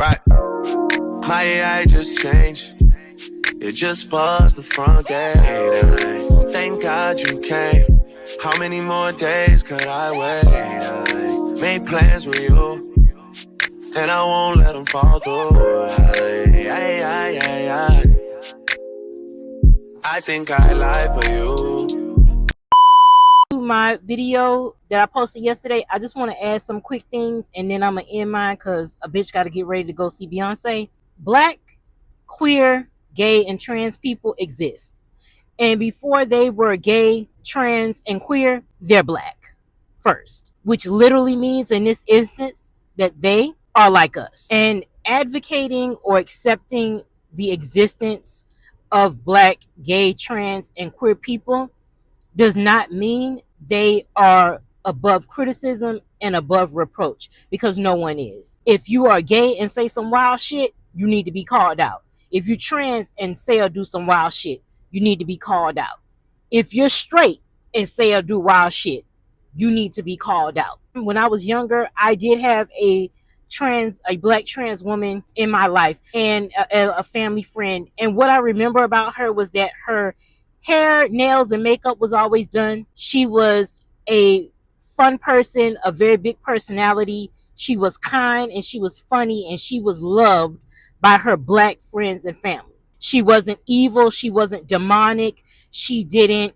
Right. My AI just changed. It just buzzed the front gate. Thank God you came. How many more days could I wait? I made plans with you, and I won't let them fall through. I think I lie for you. My video that I posted yesterday, I just want to add some quick things, and then I'm gonna end mine because a bitch got to get ready to go see Beyonce. Black, queer, gay, and trans people exist, and before they were gay, trans, and queer, they're black first, which literally means in this instance that they are like us. And advocating or accepting the existence of black, gay, trans, and queer people does not mean they are above criticism and above reproach, because no one is. If you are gay and say some wild shit, you need to be called out. If you trans and say or do some wild shit, you need to be called out. If you're straight and say or do wild shit, you need to be called out. When I was younger, I did have a black trans woman in my life, and a family friend. And what I remember about her was that her hair, nails, and makeup was always done. She was a fun person, a very big personality. She was kind, and she was funny, and she was loved by her black friends and family. She wasn't evil. She wasn't demonic. She didn't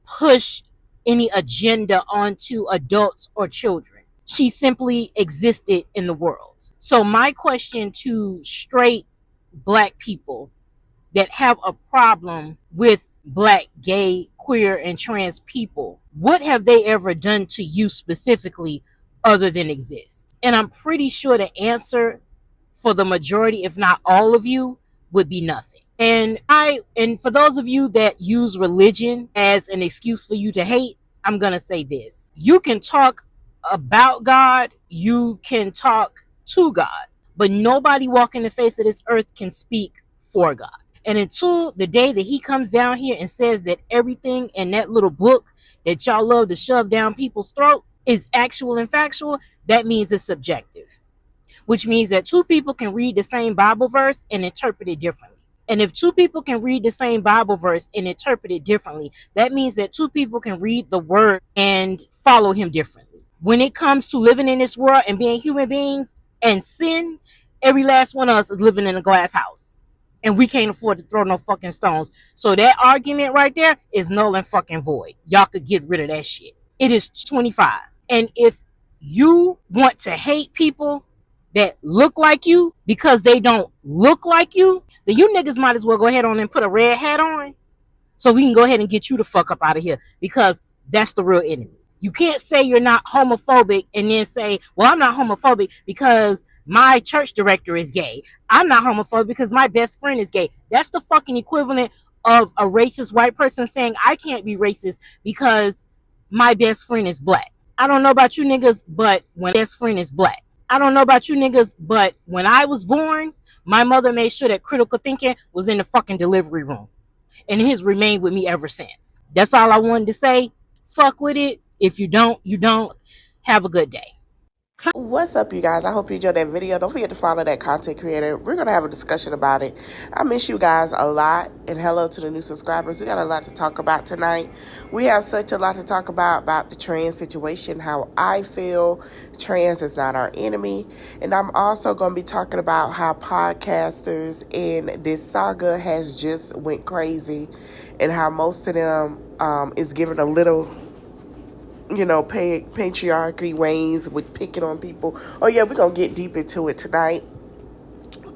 push any agenda onto adults or children. She simply existed in the world. So my question to straight black people that have a problem with black, gay, queer, and trans people, what have they ever done to you specifically other than exist? And I'm pretty sure the answer for the majority, if not all of you, would be nothing. And for those of you that use religion as an excuse for you to hate, I'm gonna say this: you can talk about God, you can talk to God, but nobody walking the face of this earth can speak for God. And until the day that he comes down here and says that everything in that little book that y'all love to shove down people's throat is actual and factual, that means it's subjective, which means that two people can read the same Bible verse and interpret it differently. And if two people can read the same Bible verse and interpret it differently, that means that two people can read the word and follow him differently. When it comes to living in this world and being human beings and sin, every last one of us is living in a glass house, and we can't afford to throw no fucking stones. So that argument right there is null and fucking void. Y'all could get rid of that shit. It is 25. And if you want to hate people that look like you because they don't look like you, then you niggas might as well go ahead on and put a red hat on so we can go ahead and get you the fuck up out of here, because that's the real enemy. You can't say you're not homophobic and then say, well, I'm not homophobic because my church director is gay. I'm not homophobic because my best friend is gay. That's the fucking equivalent of a racist white person saying I can't be racist because my best friend is black. I don't know about you niggas, but when my best friend is black. I don't know about you niggas, but when I was born, my mother made sure that critical thinking was in the fucking delivery room. And it has remained with me ever since. That's all I wanted to say. Fuck with it. If you don't, you don't. Have a good day. What's up, you guys? I hope you enjoyed that video. Don't forget to follow that content creator. We're going to have a discussion about it. I miss you guys a lot. And hello to the new subscribers. We got a lot to talk about tonight. We have such a lot to talk about the trans situation, how I feel trans is not our enemy. And I'm also going to be talking about how podcasters in this saga has just went crazy, and how most of them is giving a little, patriarchy ways with picking on people. Oh yeah, we're gonna get deep into it tonight.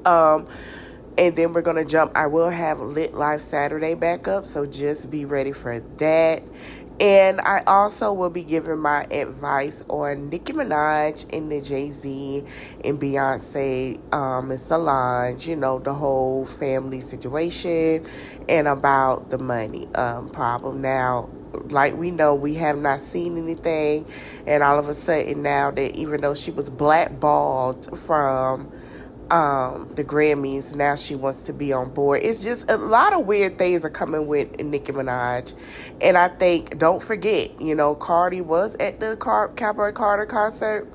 And then we're gonna jump. I will have Lit Live Saturday back up, so just be ready for that. And I also will be giving my advice on Nicki Minaj and the Jay-Z and Beyonce and Solange, the whole family situation, and about the money problem. Now, like we know, we have not seen anything, and all of a sudden now that even though she was blackballed from the Grammys, now she wants to be on board. It's just a lot of weird things are coming with Nicki Minaj. And I think, don't forget, Cardi was at the Cowboy Carter concert,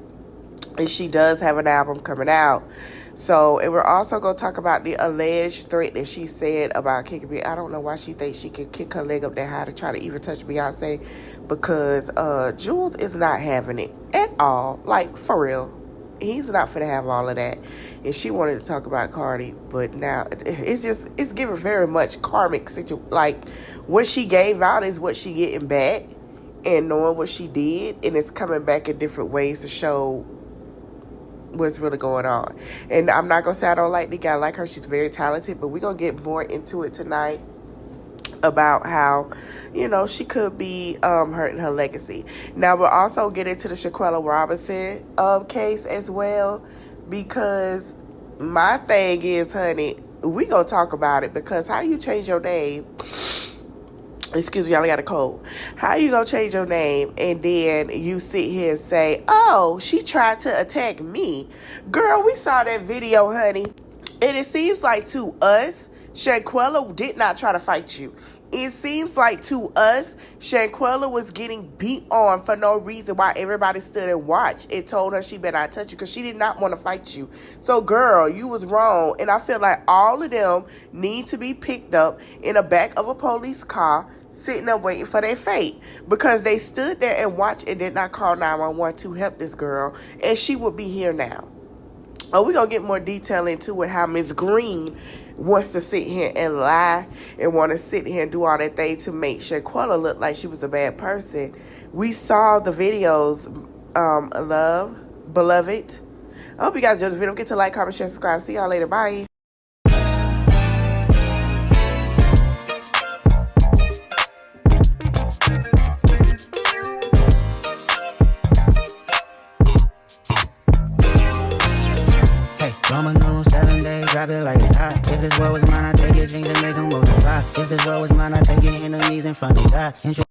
And she does have an album coming out. So, and we're also going to talk about the alleged threat that she said about kicking me. I don't know why she thinks she could kick her leg up that high to try to even touch Beyonce, because Jules is not having it at all. Like, for real. He's not finna have all of that. And she wanted to talk about Cardi, but now it's giving very much karmic situation. Like, what she gave out is what she getting back, and knowing what she did, and it's coming back in different ways to show what's really going on. And I'm not gonna say I don't like the guy. I like her. She's very talented, but we're gonna get more into it tonight about how, you know, she could be hurting her legacy. Now we'll also get into the Shanquella Robinson case as well, because my thing is, honey, we gonna talk about it, because how you change your name, excuse me, y'all, I got a cold. How you gonna change your name and then you sit here and say, oh, she tried to attack me? Girl, we saw that video, honey. And it seems like to us, Shanquella did not try to fight you. It seems like to us, Shanquella was getting beat on for no reason, while everybody stood and watched and told her she better not touch you, because she did not want to fight you. So, girl, you was wrong. And I feel like all of them need to be picked up in the back of a police car, sitting there waiting for their fate, because they stood there and watched and did not call 911 to help this girl, and she would be here now. Oh, we're going to get more detail into it, how Miss Green wants to sit here and lie and want to sit here and do all that thing to make Shanquella look like she was a bad person. We saw the videos, beloved. I hope you guys enjoyed the video. Don't forget to like, comment, share, subscribe. See y'all later. Bye. Roman numeral 7 days, drop it like it's hot. If this world was mine, I'd take your dreams and make them multiply. If this world was mine, I'd take your enemies in front of God.